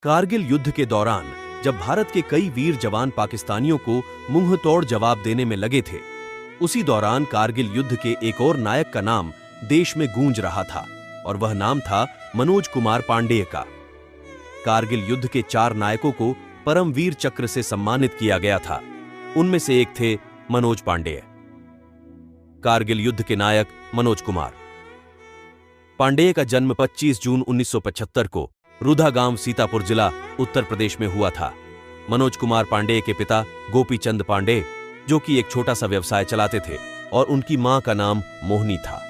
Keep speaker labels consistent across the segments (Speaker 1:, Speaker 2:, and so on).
Speaker 1: कारगिल युद्ध के दौरान जब भारत के कई वीर जवान पाकिस्तानियों को मुंहतोड़ जवाब देने में लगे थे, उसी दौरान कारगिल युद्ध के एक और नायक का नाम देश में गूंज रहा था और वह नाम था मनोज कुमार पांडेय का। कारगिल युद्ध के 4 नायकों को परमवीर चक्र से सम्मानित किया गया था। उनमें से एक थे मनोज पांडेय। कारगिल युद्ध के नायक मनोज कुमार पांडेय का जन्म 25 जून 1975 को रुधा गांव, सीतापुर जिला, उत्तर प्रदेश में हुआ था। मनोज कुमार पांडेय के पिता गोपी चंद पांडेय, जो कि एक छोटा सा व्यवसाय चलाते थे, और उनकी मां का नाम मोहनी था।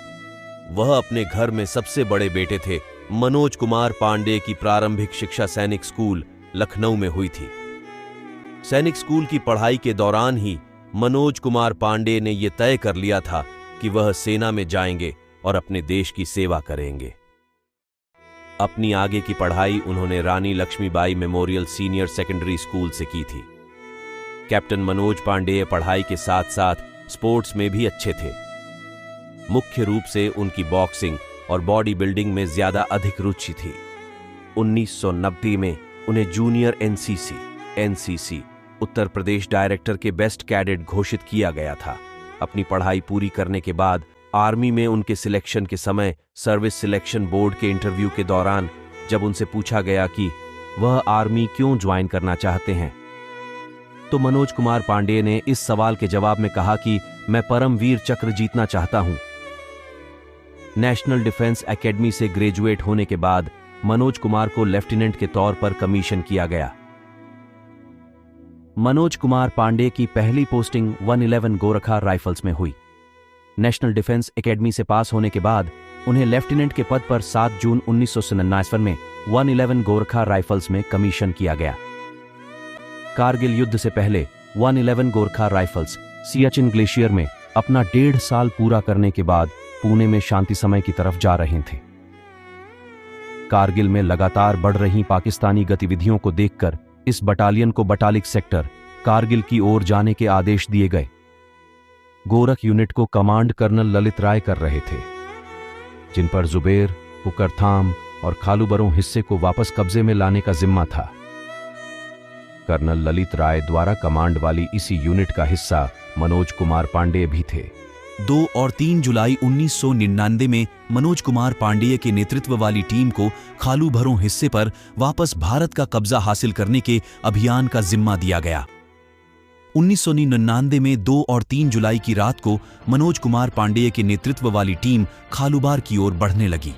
Speaker 1: वह अपने घर में सबसे बड़े बेटे थे। मनोज कुमार पांडेय की प्रारंभिक शिक्षा सैनिक स्कूल लखनऊ में हुई थी। सैनिक स्कूल की पढ़ाई के दौरान ही मनोज कुमार पांडेय ने यह तय कर लिया था कि वह सेना में जाएंगे और अपने देश की सेवा करेंगे। अपनी आगे की पढ़ाई उन्होंने Rani Lakshmibai memorial senior secondary school से की थी। कैप्टन मनोज पांडेय पढ़ाई के साथ साथ स्पोर्ट्स में भी अच्छे थे। मुख्य रूप से उनकी बॉक्सिंग और बॉडी बिल्डिंग में ज्यादा अधिक रुचि थी। 1990 में उन्हें junior NCC Uttar Pradesh director के बेस्ट कैडेट घोषित किया गया था। अपनी पढ़ाई पूरी करने के बाद आर्मी में उनके सिलेक्शन के समय सर्विस सिलेक्शन बोर्ड के इंटरव्यू के दौरान जब उनसे पूछा गया कि वह आर्मी क्यों ज्वाइन करना चाहते हैं, तो मनोज कुमार पांडेय ने इस सवाल के जवाब में कहा कि मैं परमवीर चक्र जीतना चाहता हूं। नेशनल डिफेंस एकेडमी से ग्रेजुएट होने के बाद मनोज कुमार को लेफ्टिनेंट के तौर पर कमीशन किया गया। मनोज कुमार पांडेय की पहली पोस्टिंग 111 गोरखा राइफल्स में हुई। नेशनल डिफेंस एकेडमी से पास होने के बाद उन्हें लेफ्टिनेंट के पद पर 7 जून 1999 में 111 गोरखा राइफल्स में कमीशन किया गया। कारगिल युद्ध से पहले 111 गोरखा राइफल्स सियाचिन ग्लेशियर में अपना 1.5 साल पूरा करने के बाद पुणे में शांति समय की तरफ जा रहे थे। कारगिल में लगातार बढ़ रही पाकिस्तानी गतिविधियों को देखकर इस बटालियन को बटालिक सेक्टर कारगिल की ओर जाने के आदेश दिए गए। गोरख यूनिट को कमांड कर्नल ललित राय कर रहे थे, जिन पर जुबेर, उकरथाम और खालूबरों हिस्से को वापस कब्जे में लाने का जिम्मा था। कर्नल ललित राय द्वारा कमांड वाली इसी यूनिट का हिस्सा मनोज कुमार पांडेय भी थे।
Speaker 2: 2 और 3 जुलाई 1999 में मनोज कुमार पांडेय के नेतृत्व वाली टीम को खालूबरों हिस्से पर वापस भारत का कब्जा हासिल करने के अभियान का जिम्मा दिया गया। 1999 में 2 और 3 जुलाई की रात को मनोज कुमार पांडेय के नेतृत्व वाली टीम खालूबार की ओर बढ़ने लगी।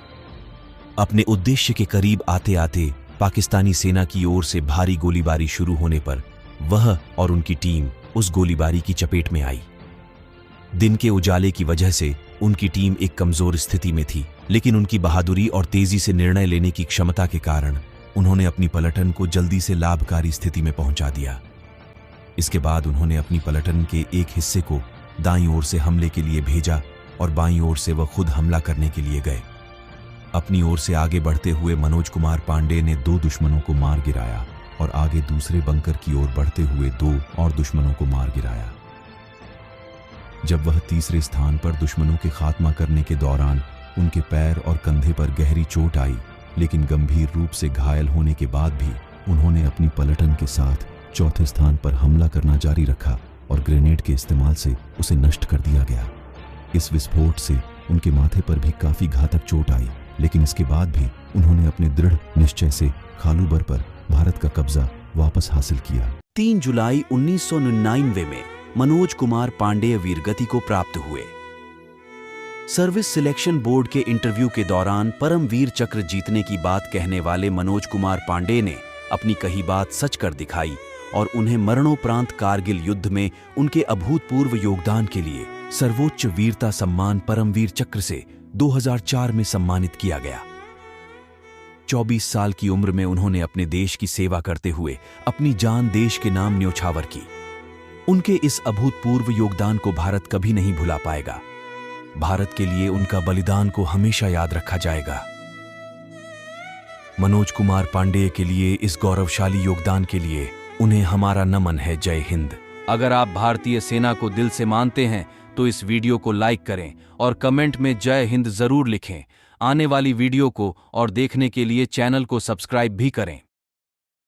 Speaker 2: अपने उद्देश्य के करीब आते आते पाकिस्तानी सेना की ओर से भारी गोलीबारी शुरू होने पर वह और उनकी टीम उस गोलीबारी की चपेट में आई। दिन के उजाले की वजह से उनकी टीम एक कमजोर स्थिति में थी, लेकिन उनकी बहादुरी और तेजी से निर्णय लेने की क्षमता के कारण उन्होंने अपनी पलटन को जल्दी से लाभकारी स्थिति में पहुंचा दिया। इसके बाद उन्होंने अपनी पलटन के एक हिस्से को दाईं ओर से हमले के लिए भेजा और बाईं ओर से वह खुद हमला करने के लिए गए। अपनी ओर से आगे बढ़ते हुए मनोज कुमार पांडेय ने 2 दुश्मनों को मार गिराया और आगे दूसरे बंकर की ओर बढ़ते हुए 2 और दुश्मनों को मार गिराया। जब वह तीसरे स्थान पर दुश्मनों के खात्मा करने के दौरान उनके पैर और कंधे पर गहरी चोट आई, लेकिन गंभीर रूप से घायल होने के बाद भी उन्होंने अपनी पलटन के साथ चौथे स्थान पर हमला करना जारी रखा और ग्रेनेड के इस्तेमाल से उसे नष्ट कर दिया गया। इस विस्फोट से उनके माथे पर भी काफी घातक चोट आई, लेकिन इसके बाद भी उन्होंने अपने दृढ़ निश्चय से खालूबर पर भारत का कब्जा वापस हासिल किया। 3 जुलाई 1999 में मनोज कुमार पांडेय वीरगति को प्राप्त हुए। सर्विस सिलेक्शन बोर्ड के इंटरव्यू के दौरान परमवीर चक्र जीतने की बात कहने वाले मनोज कुमार पांडेय ने अपनी कही बात सच कर दिखाई और उन्हें मरणोपरांत कारगिल युद्ध में उनके अभूतपूर्व योगदान के लिए सर्वोच्च वीरता सम्मान परमवीर चक्र से 2004 में सम्मानित किया गया। 24 साल की उम्र में उन्होंने अपने देश की सेवा करते हुए अपनी जान देश के नाम न्योछावर की। उनके इस अभूतपूर्व योगदान को भारत कभी नहीं भुला पाएगा। भारत के लिए उनका बलिदान को हमेशा याद रखा जाएगा। मनोज कुमार पांडेय के लिए इस गौरवशाली योगदान के लिए उन्हें हमारा नमन है। जय हिंद। अगर आप भारतीय सेना को दिल से मानते हैं तो इस वीडियो को लाइक करें और कमेंट में जय हिंद जरूर लिखें। आने वाली वीडियो को और देखने के लिए चैनल को सब्सक्राइब भी करें।